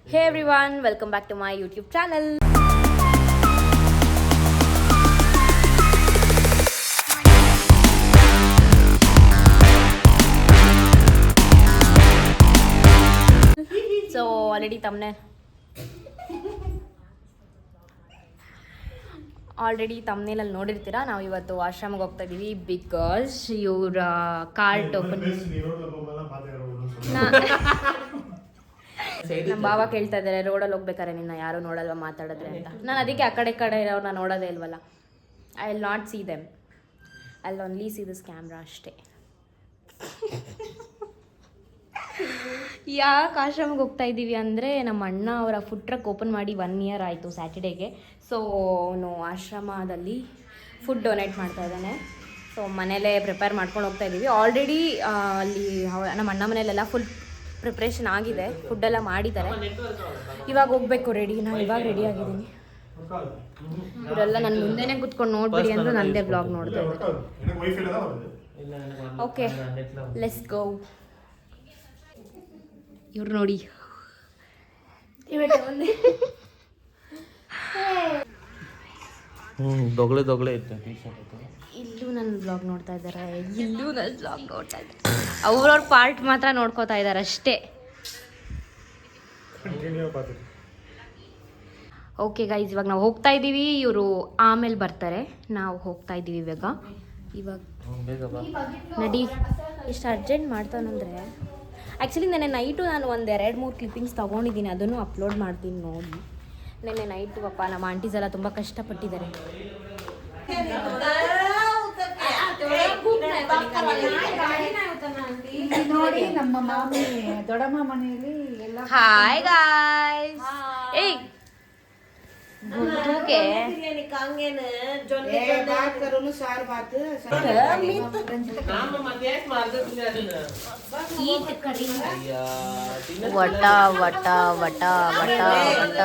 Hey everyone, welcome back to my YouTube channel. So already thumbnail ಅಲ್ಲಿ ನೋಡಿರ್ತೀರಾ. ನಾವು ಇವತ್ತು ಆಶ್ರಮಕ್ಕೆ ಹೋಗ್ತಾ ಇದೀವಿ ಬಿಕಾಸ್ ಇವರ ಕಾರ್ಟ್ ಓಪನ್. ನಮ್ಮ ಬಾವ ಕೇಳ್ತಾ ಇದ್ದಾರೆ ರೋಡಲ್ಲಿ ಹೋಗ್ಬೇಕಾರೆ ನಿನ್ನ ಯಾರು ನೋಡಲ್ವಾ ಮಾತಾಡಿದ್ರೆ ಅಂತ. ನಾನು ಅದಕ್ಕೆ ಆ ಕಡೆ ಇರೋರ್ನ ನೋಡೋದೇ ಇಲ್ವಲ್ಲ. I will not see them, I will only see this camera ಅಷ್ಟೇ. ಯಾಕೆ ಆಶ್ರಮಕ್ಕೆ ಹೋಗ್ತಾ ಇದ್ದೀವಿ ಅಂದರೆ ನಮ್ಮ ಅಣ್ಣ ಅವರ ಫುಡ್ ಟ್ರಕ್ ಓಪನ್ ಮಾಡಿ 1 year ಆಯಿತು ಸ್ಯಾಟರ್ಡೇಗೆ. ಸೊ ಅವನು ಆಶ್ರಮದಲ್ಲಿ ಫುಡ್ ಡೊನೇಟ್ ಮಾಡ್ತಾ ಇದ್ದಾನೆ. ಸೊ ಮನೇಲೇ ಪ್ರಿಪೇರ್ ಮಾಡ್ಕೊಂಡು ಹೋಗ್ತಾ ಇದ್ದೀವಿ. ಆಲ್ರೆಡಿ ಅಲ್ಲಿ ನಮ್ಮ ಅಣ್ಣ ಮನೇಲೆಲ್ಲ ಫುಲ್ ಪ್ರಿಪ್ರೇಷನ್ ಆಗಿದೆ, ಫುಡ್ಡೆಲ್ಲ ಮಾಡಿದ್ದಾರೆ. ಇವಾಗ ಹೋಗ್ಬೇಕು ರೆಡಿ. ನಾನು ಇವಾಗ ರೆಡಿ ಆಗಿದ್ದೀನಿ. ಇವರೆಲ್ಲ ನನ್ನ ಮುಂದೆನೇ ಕೂತ್ಕೊಂಡು ನೋಡ್ಬಿಡಿ ಅಂದ್ರೆ ನನ್ನದೇ ಬ್ಲಾಗ್ ನೋಡ್ತಾ ಇದ್ದಾರೆ. Okay, let's go. ಇವ್ರು ನೋಡಿ, ಇಲ್ಲೂ ನನ್ನ ಬ್ಲಾಗ್ ನೋಡ್ತಾ ಇದ್ದಾರೆ, ಇಲ್ಲೂ ನನ್ನ ಬ್ಲಾಗ್ ನೋಡ್ತಾ ಇದ್ದಾರೆ. ಅವ್ರವ್ರ ಪಾರ್ಟ್ ಮಾತ್ರ ನೋಡ್ಕೋತಾ ಇದ್ದಾರೆ ಅಷ್ಟೇ. ಓಕೆ ಗೈಸ್, ಇವಾಗ ನಾವು ಹೋಗ್ತಾ ಇದ್ದೀವಿ. ಇವರು ಆಮೇಲೆ ಬರ್ತಾರೆ. ನಾವು ಹೋಗ್ತಾ ಇದ್ದೀವಿ ಇವಾಗ ನಡಿ. ಇಷ್ಟು ಅರ್ಜೆಂಟ್ ಮಾಡ್ತಾನಂದರೆ ಆ್ಯಕ್ಚುಲಿ ನೆನ್ನೆ ನೈಟು ನಾನು 1-2-3 ಕ್ಲಿಪ್ಪಿಂಗ್ಸ್ ತೊಗೊಂಡಿದ್ದೀನಿ. ಅದನ್ನು ಅಪ್ಲೋಡ್ ಮಾಡ್ತೀನಿ ನೋಡಿ. ನೆನ್ನೆ ನೈಟು ಪಾಪ ನಮ್ಮ ಆಂಟೀಸ್ ಎಲ್ಲ ತುಂಬ ಕಷ್ಟಪಟ್ಟಿದ್ದಾರೆ. ನೋಡಿ ನಮ್ಮ ಮಾಮಿ ದೊಡ್ಡಮ್ಮ ಮನೆಯಲ್ಲಿ ಎಲ್ಲ. Hi guys. ಏಯ್ ಗುಡ್ಡುಗೆ ವಟ ವಟ ವಟ ವಟ ವಟ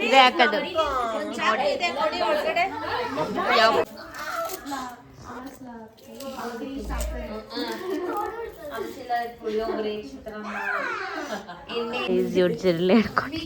ಇದೆ ಹಾಕೋದು. ಇವ್ರು ಜಿರಳೆ ಹಿಡ್ಕೊಂಡು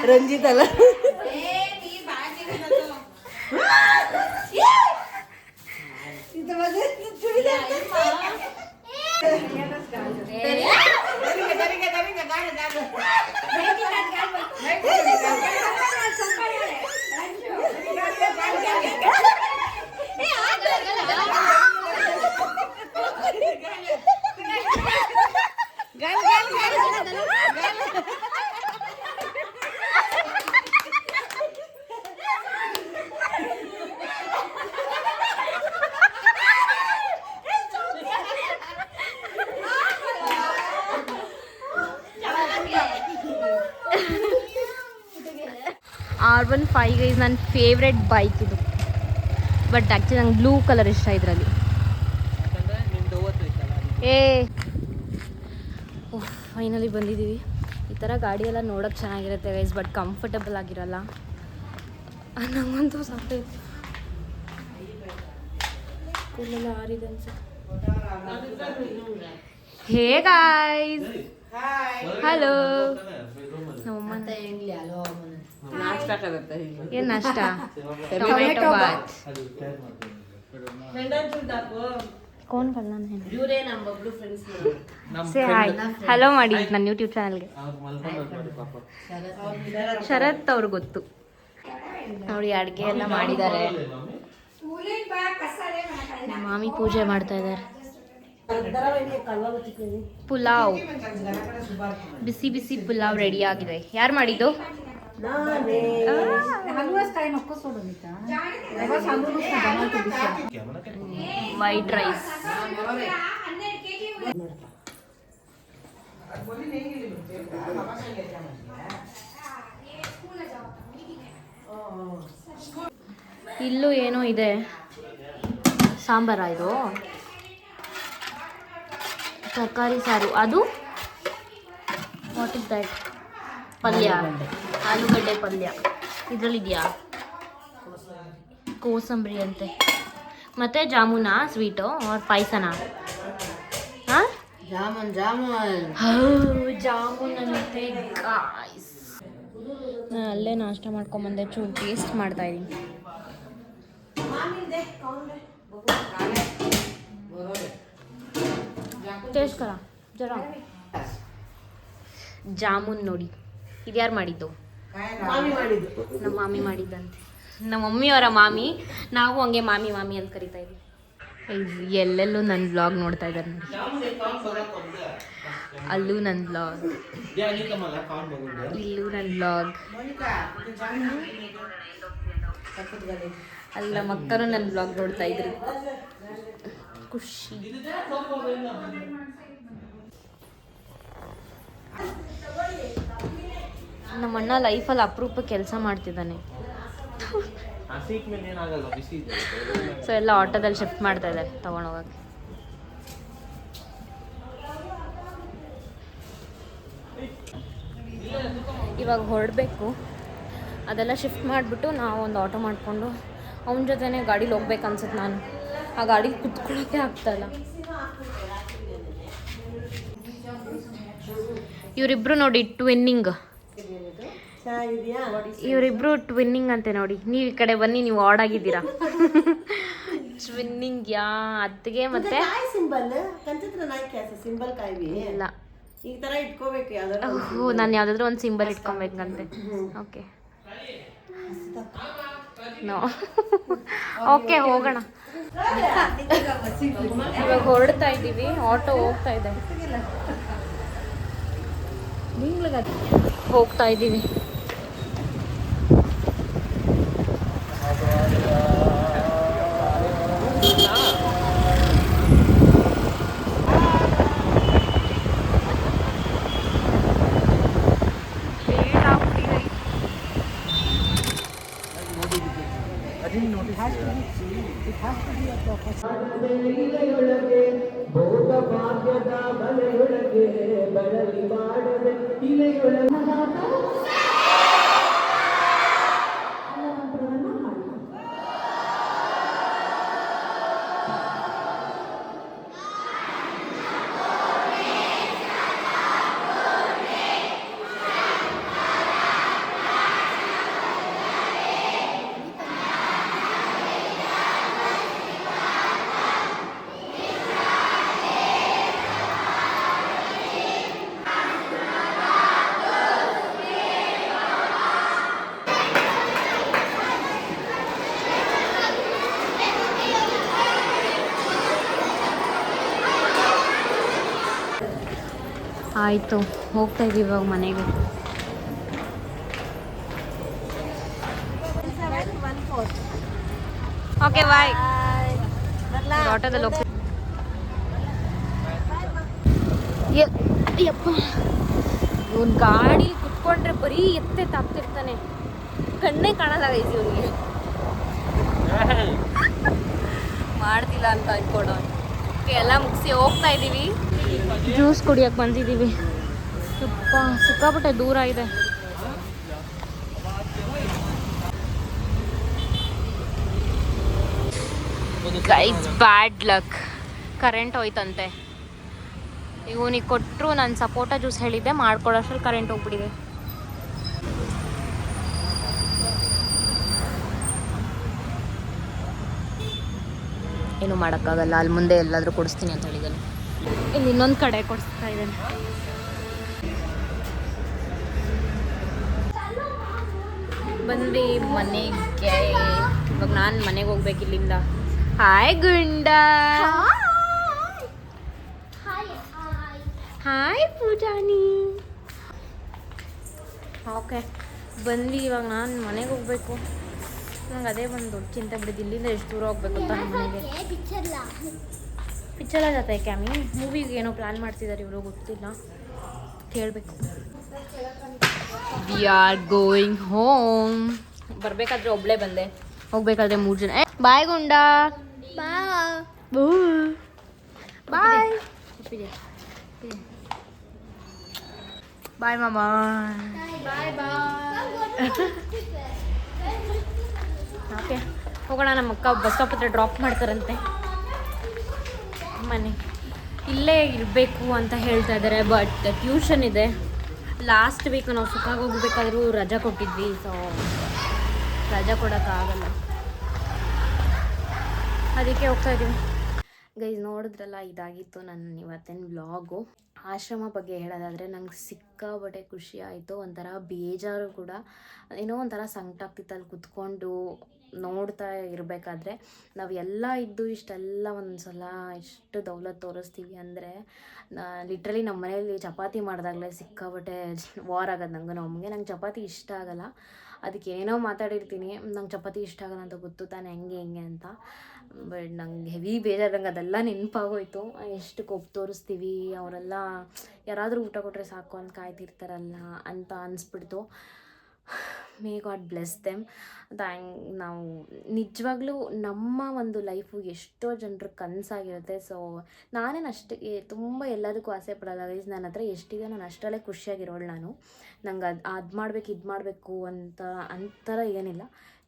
ರಂಜಿತ್ ಅಲ್ಲ R15 ಗೈಸ್ ನನ್ನ ಫೇವ್ರೆಟ್ ಬೈಕ್ ಇದು. ಬಟ್ ಆ್ಯಕ್ಚುಲಿ ನಂಗೆ ಬ್ಲೂ ಕಲರ್ ಇಷ್ಟ ಇದರಲ್ಲಿ. ಫೈನಲಿ ಬಂದಿದ್ದೀವಿ. ಈ ಥರ ಗಾಡಿ ಎಲ್ಲ ನೋಡೋಕ್ಕೆ ಚೆನ್ನಾಗಿರುತ್ತೆ ಗೈಸ್, ಬಟ್ ಕಂಫರ್ಟಬಲ್ ಆಗಿರಲ್ಲ. ನಂಗಂತೂ ಸಾಕೈತೆ, ಕೂಲೆಲ್ಲ ಆರಿದೆ ಅನ್ಸುತ್ತೆ. Hey guys, hello. ನಮ್ಮಮ್ಮ ಏನು ನಾಷ್ಟ? ಟೊಮೆಟೊ ಬಾತ್. कौन करना है? से हाय हेलो ಮಾಡಿ ನನ್ನ ಯೂಟ್ಯೂಬ್ ಚಾನಲ್ಗೆ. ಶರತ್ ಅವ್ರು ಗೊತ್ತು ನೋಡಿ. ಅಡುಗೆ ಎಲ್ಲ ಮಾಡಿದ್ದಾರೆ. ಮಾಮಿ ಪೂಜೆ ಮಾಡ್ತಾ ಇದ್ದಾರೆ. ಪುಲಾವ್, ಬಿಸಿ ಬಿಸಿ ಪುಲಾವ್ ರೆಡಿ ಆಗಿದೆ. ಯಾರು ಮಾಡಿದ್ದು? White rice. ಇಲ್ಲೂ ಏನೋ ಇದೆ, ಸಾಂಬಾರ ಇದು, ತರಕಾರಿ ಸಾರು. ಅದು ವಾಟ್ ಇಸ್ ದಟ್? ಪಲ್ಯ, ಆಲೂಗಡ್ಡೆ ಪಲ್ಯ. ಇದರಲ್ಲಿದೆಯಾ ಕೋಸಂಬರಿ ಅಂತೆ. ಮತ್ತೆ ಜಾಮೂನಾ, ಸ್ವೀಟು ಅವ್ರ ಪಾಯಸನ? ಹಾಂ, ಜಾಮೂನ್ ಅಂತೆ ಗಾಯ್ಸ್. ನಾನು ಅಲ್ಲೇ ನಾಷ್ಟ ಮಾಡ್ಕೊಂಬಂದೆ, ಚೂರು ಟೇಸ್ಟ್ ಮಾಡ್ತಾ ಇದ್ದೀನಿ. ಟೇಸ್ಟ್ ಕರ ಜರ. ಜಾಮೂನ್ ನೋಡಿ, ಇದ್ಯಾರು ಮಾಡಿದ್ದು? ನಮ್ಮ ಮಾಮಿ ಮಾಡಿದ್ದಂತೆ. ನಮ್ಮ ಮಮ್ಮಿಯವರ ಮಾಮಿ, ನಾವು ಹಂಗೆ ಮಾಮಿ ಮಾಮಿ ಅಂತ ಕರಿತಾ ಇದ್ವಿ. ಎಲ್ಲೆಲ್ಲೂ ನನ್ನ ಬ್ಲಾಗ್ ನೋಡ್ತಾ ಇದ್ದಾರೆ ನೋಡಿ. ಅಲ್ಲೂ ನನ್ನ ಬ್ಲಾಗ್, ಇಲ್ಲೂ ನನ್ನ ಬ್ಲಾಗ್. ಅಲ್ಲ ಮಕ್ಕಳು ನನ್ನ ಬ್ಲಾಗ್ ನೋಡ್ತಾ ಇದ್ರು, ಖುಷಿ. ನಮ್ಮ ಅಣ್ಣ ಲೈಫಲ್ಲಿ ಅಪರೂಪ ಕೆಲಸ ಮಾಡ್ತಿದ್ದಾನೆ. ಸೊ ಎಲ್ಲ ಆಟೋದಲ್ಲಿ ಶಿಫ್ಟ್ ಮಾಡ್ತಾ ಇದ್ದಾರೆ ತಗೊಂಡೋಗಕ್ಕೆ. ಇವಾಗ ಹೊರಡಬೇಕು, ಅದೆಲ್ಲ ಶಿಫ್ಟ್ ಮಾಡಿಬಿಟ್ಟು ನಾವು ಒಂದು ಆಟೋ ಮಾಡಿಕೊಂಡು ಅವನ ಜೊತೆನೇ ಗಾಡೀಲಿ ಹೋಗ್ಬೇಕು ಅನ್ಸುತ್ತೆ. ನಾನು ಆ ಗಾಡೀಲಿ ಕುತ್ಕೊಳ್ಳೋಕ್ಕೆ ಆಗ್ತಾಯಿಲ್ಲ. ಇವರಿಬ್ರು ನೋಡಿ ಟ್ವಿನ್ನಿಂಗ್, ಇವರಿಬ್ರು ಟ್ವಿನ್ನಿಂಗ್ ಅಂತೆ ನೋಡಿ. ನೀವು ಈ ಕಡೆ ಬನ್ನಿ, ನೀವು ಆಡ್ ಆಗಿದ್ದೀರಾ. ಟ್ವಿನ್ನಿಂಗ್ ಯಾ ಅತ್ತಿಗೆ ಮತ್ತೆ ಇಲ್ಲ. ನಾನು ಯಾವ್ದಾದ್ರು ಒಂದು ಸಿಂಬಲ್ ಇಟ್ಕೊಬೇಕಂತೆ. ಓಕೆ ನೋ ಓಕೆ, ಹೋಗೋಣ. ಇವಾಗ ಹೊರಡ್ತಾ ಇದ್ದೀವಿ, ಆಟೋ ಹೋಗ್ತಾ ಇದೆ, ಹೋಗ್ತಾ ಇದ್ದೀವಿ. ಆಯಿತು, ಹೋಗ್ತಾ ಇದ್ದೀವಿ ಇವಾಗ ಮನೆಗೆ. Okay bye. ಆಟೋದಲ್ಲಿ ಹೋಗ್ತೀವಿ. ಯಪ್ಪ, ಇವನು ಗಾಡಿ ಕುತ್ಕೊಂಡ್ರೆ ಬರೀ ಎತ್ತೆ ತಾಪ್ತಿರ್ತಾನೆ, ಕಣ್ಣೇ ಕಾಣಲ್ಲ ಗೈಸ್ ಇವನಿಗೆ. ಮಾಡ್ತಿಲ್ಲ ಅಂತ ಅಂದ್ಕೊಡೋ. ಓಕೆ, ಎಲ್ಲ ಮುಗಿಸಿ ಹೋಗ್ತಾ ಇದ್ದೀವಿ. ಜ್ಯೂಸ್ ಕುಡಿಯೋಕೆ ಬಂದಿದ್ದೀವಿ. ಯಪ್ಪ, ಸಿಕ್ಕಾಪಟ್ಟೆ ದೂರ ಇದೆ. ಗೈಸ್ ಬ್ಯಾಡ್ ಲಕ್, ಕರೆಂಟ್ ಹೋಯ್ತಂತೆ. ಇವನಿಗೆ ಕೊಟ್ಟರು, ನಾನು ಸಪೋಟ ಜ್ಯೂಸ್ ಹೇಳಿದ್ದೆ ಮಾಡ್ಕೊಡೋಷ್ಟ್ರಲ್ಲಿ ಕರೆಂಟ್ ಹೋಗ್ಬಿಟ್ಟಿದೆ. ಏನೂ ಮಾಡೋಕ್ಕಾಗಲ್ಲ, ಅಲ್ಲಿ ಮುಂದೆ ಎಲ್ಲಾದರೂ ಕೊಡಿಸ್ತೀನಿ ಅಂತ ಹೇಳಿದ್ದಾನೆ. ಇಲ್ಲಿ ಇನ್ನೊಂದು ಕಡೆ ಕೊಡಿಸ್ತಾ ಇದ್ದಾನೆ. ಬಂದ್ವಿ ಮನೆಗೆ. ಇವಾಗ ನಾನು ಮನೆಗೆ ಹೋಗ್ಬೇಕು ಇಲ್ಲಿಂದ. ಹಾಯ್ ಗುಂಡ, ಹಾಯ್ ಪೂಜಾನಿ. ಓಕೆ ಬಂದು ಇವಾಗ ನಾನು ಮನೆಗೆ ಹೋಗಬೇಕು. ನಂಗೆ ಅದೇ ಒಂದು ದೊಡ್ಡ ಚಿಂತೆ ಬಿಡಿದ್ದು, ಇಲ್ಲಿಂದ ಎಷ್ಟು ದೂರ ಹೋಗ್ಬೇಕು ಅಂತ ನಮ್ಮ ಮನೆಗೆ. ಪಿಕ್ಚರ್ ಜೊತೆ ಕ್ಯಾಮಿ ಮೂವಿಗೆ ಏನೋ ಪ್ಲ್ಯಾನ್ ಮಾಡ್ತಿದ್ದಾರೆ ಇವರು, ಗೊತ್ತಿಲ್ಲ, ಕೇಳಬೇಕು. We are going home. ಬರಬೇಕಾದ್ರೆ ಒಬ್ಬಳೇ ಬಂದೆ, ಹೋಗ್ಬೇಕಾದ್ರೆ 3 ಜನ. ಬಾಯ್ ಗುಂಡ, ಬಾಯ್ ಬಾಯ್ ಮಾಮಾ, ಬಾಯ್ ಬಾಯ್. ಓಕೆ ಹೋಗೋಣ. ನಮ್ಮ ಅಕ್ಕ ಬಸ್ ಸ್ಟಾಪ್ ಹತ್ರ ಡ್ರಾಪ್ ಮಾಡ್ತಾರಂತೆ. ಮನೆ ಇಲ್ಲೇ ಇರಬೇಕು ಅಂತ ಹೇಳ್ತಾ ಇದ್ದಾರೆ, ಬಟ್ ಟ್ಯೂಷನ್ ಇದೆ. ಲಾಸ್ಟ್ ವೀಕ್ ನಾವು ಸುಖಾಗಿ ಹೋಗ್ಬೇಕಾದ್ರೂ ರಜಾ ಕೊಟ್ಟಿದ್ವಿ, ಸೊ ರಜಾ ಕೊಡೋಕ್ಕಾಗಲ್ಲ, ಅದಕ್ಕೆ ಹೋಗ್ತಾ ಇದ್ದೀವಿ. ಗೈಸ್ ನೋಡಿದ್ರಲ್ಲ, ಇದಾಗಿತ್ತು ನನ್ನ ಇವತ್ತಿನ ವ್ಲಾಗು. ಆಶ್ರಮ ಬಗ್ಗೆ ಹೇಳೋದಾದರೆ ನಂಗೆ ಸಿಕ್ಕಾಬಟ್ಟೆ ಖುಷಿ ಆಯಿತು, ಒಂಥರ ಬೇಜಾರು ಕೂಡ. ಏನೋ ಒಂಥರ ಸಂಕಟ ಆಗ್ತಿತ್ತು ಅಲ್ಲಿ ಕುತ್ಕೊಂಡು ನೋಡ್ತಾ ಇರಬೇಕಾದ್ರೆ. ನಾವು ಎಲ್ಲ ಇದ್ದು ಇಷ್ಟೆಲ್ಲ ಒಂದು ಸಲ ಇಷ್ಟು ದೌಲತ್ ತೋರಿಸ್ತೀವಿ ಅಂದರೆ, ಲಿಟ್ರಲಿ ನಮ್ಮ ಮನೇಲಿ ಚಪಾತಿ ಮಾಡಿದಾಗಲೇ ಸಿಕ್ಕಾಬಟ್ಟೆ ವಾರ್ ಆಗೋದು ನಂಗೆ ಚಪಾತಿ ಇಷ್ಟ ಆಗಲ್ಲ. ಅದಕ್ಕೆ ಏನೋ ಮಾತಾಡಿರ್ತೀನಿ, ನಂಗೆ ಚಪಾತಿ ಇಷ್ಟ ಆಗಲ್ಲ ಅಂತ ಗೊತ್ತು ತಾನೆ, ಹೆಂಗೆ ಅಂತ. ಬಟ್ ನಂಗೆ ಹೆವಿ ಬೇಜಾರು, ನಂಗೆ ಅದೆಲ್ಲ ನೆನಪಾಗೋಯ್ತು. ಎಷ್ಟು ಕೊಬ್ಬು ತೋರಿಸ್ತೀವಿ, ಅವರೆಲ್ಲ ಯಾರಾದರೂ ಊಟ ಕೊಟ್ಟರೆ ಸಾಕು ಅಂತ ಕಾಯ್ತಿರ್ತಾರಲ್ಲ ಅಂತ ಅನಿಸ್ಬಿಡ್ತು. May God bless them. ನಾವು ನಿಜವಾಗ್ಲೂ ನಮ್ಮ ಒಂದು ಲೈಫು ಎಷ್ಟೋ ಜನರ ಕನಸಾಗಿರುತ್ತೆ. ಸೊ ನಾನೇನು ಅಷ್ಟು ತುಂಬ ಎಲ್ಲದಕ್ಕೂ ಆಸೆ ಪಡೋಲ್ಲ ಗೈಸ್. ನನ್ನ ಹತ್ರ ಎಷ್ಟಿದೆ ನಾನು ಅಷ್ಟರಲ್ಲೇ ಖುಷಿಯಾಗಿರೋಳು ನಾನು. ನಂಗೆ ಅದು ಮಾಡಬೇಕು ಇದು ಮಾಡಬೇಕು ಅಂತರ ಏನಿಲ್ಲ.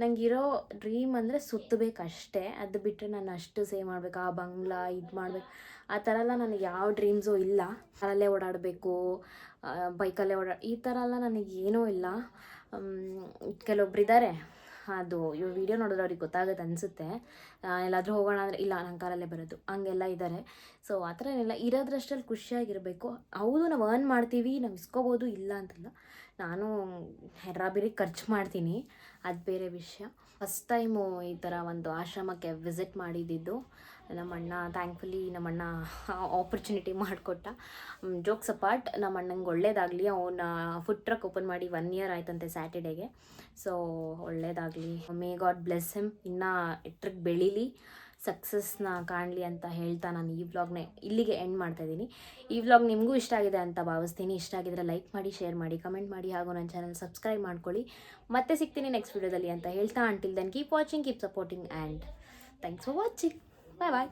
ನನಗಿರೋ ಡ್ರೀಮ್ ಅಂದರೆ ಸುತ್ತಬೇಕಷ್ಟೇ. ಅದು ಬಿಟ್ಟರೆ ನಾನು ಅಷ್ಟು ಸೇವ್ ಮಾಡಬೇಕು, ಆ ಬಂಗ್ಲಾ ಇದು ಮಾಡಬೇಕು ಆ ಥರ ಎಲ್ಲ ನನಗೆ ಯಾವ ಡ್ರೀಮ್ಸು ಇಲ್ಲ. ಕಾರಲ್ಲೇ ಓಡಾಡಬೇಕು, ಬೈಕಲ್ಲೇ ಈ ಥರ ಎಲ್ಲ ನನಗೇನೂ ಇಲ್ಲ. ಕೆಲವೊಬ್ರು ಇದ್ದಾರೆ, ಅದು ಇವ್ರು ವೀಡಿಯೋ ನೋಡಿದ್ರೆ ಅವ್ರಿಗೆ ಗೊತ್ತಾಗುತ್ತೆ ಅನಿಸುತ್ತೆ. ಎಲ್ಲಾದರೂ ಹೋಗೋಣ ಅಂದರೆ ಇಲ್ಲ ನಂಗೆ ಕಾರಲ್ಲೇ ಬರೋದು, ಹಂಗೆಲ್ಲ ಇದ್ದಾರೆ. ಸೊ ಆ ಥರ ಏನಿಲ್ಲ, ಇರೋದ್ರಷ್ಟರಲ್ಲಿ ಖುಷಿಯಾಗಿರಬೇಕು. ಹೌದು ನಾವು ಅರ್ನ್ ಮಾಡ್ತೀವಿ, ನಾವು ಇಸ್ಕೋಬೋದು, ಇಲ್ಲ ಅಂತಲ್ಲ. ನಾನು ಹೆರಾಬಿರಿ ಖರ್ಚು ಮಾಡ್ತೀನಿ, ಅದು ಬೇರೆ ವಿಷಯ. ಫಸ್ಟ್ ಟೈಮು ಈ ಥರ ಒಂದು ಆಶ್ರಮಕ್ಕೆ ವಿಸಿಟ್ ಮಾಡಿದ್ದು ನಮ್ಮಣ್ಣ. ಥ್ಯಾಂಕ್ಫುಲಿ ನಮ್ಮಣ್ಣ ಆಪರ್ಚುನಿಟಿ ಮಾಡಿಕೊಟ್ಟ. ಜೋಕ್ಸ್ ಅಪಾರ್ಟ್, ನಮ್ಮಣ್ಣಂಗೆ ಒಳ್ಳೇದಾಗಲಿ. ಅವನ ಫುಡ್ ಟ್ರಕ್ ಓಪನ್ ಮಾಡಿ 1 ಇಯರ್ ಆಯ್ತಂತೆ ಸ್ಯಾಟರ್ಡೇಗೆ. ಸೊ ಒಳ್ಳೇದಾಗಲಿ, ಮೇ ಗಾಡ್ ಬ್ಲೆಸ್ ಹಿಮ್. ಇನ್ನೂ ಎಟ್ರಿಗೆ ಬೆಳೀಲಿ, ಸಕ್ಸಸ್ನ ಕಾಣಲಿ ಅಂತ ಹೇಳ್ತಾ ನಾನು ಈ ವ್ಲಾಗ್ನ ಇಲ್ಲಿಗೆ ಎಂಡ್ ಮಾಡ್ತಾಯಿದ್ದೀನಿ. ಈ ವ್ಲಾಗ್ ನಿಮಗೂ ಇಷ್ಟ ಆಗಿದೆ ಅಂತ ಭಾವಿಸ್ತೀನಿ. ಇಷ್ಟ ಆಗಿದ್ರೆ ಲೈಕ್ ಮಾಡಿ, ಶೇರ್ ಮಾಡಿ, ಕಮೆಂಟ್ ಮಾಡಿ, ಹಾಗೂ ನನ್ನ ಚಾನಲ್ ಸಬ್ಸ್ಕ್ರೈಬ್ ಮಾಡ್ಕೊಳ್ಳಿ. ಮತ್ತೆ ಸಿಗ್ತೀನಿ ನೆಕ್ಸ್ಟ್ ವೀಡಿಯೋದಲ್ಲಿ ಅಂತ ಹೇಳ್ತಾ, until then keep watching, keep supporting and thanks for watching. Bye bye.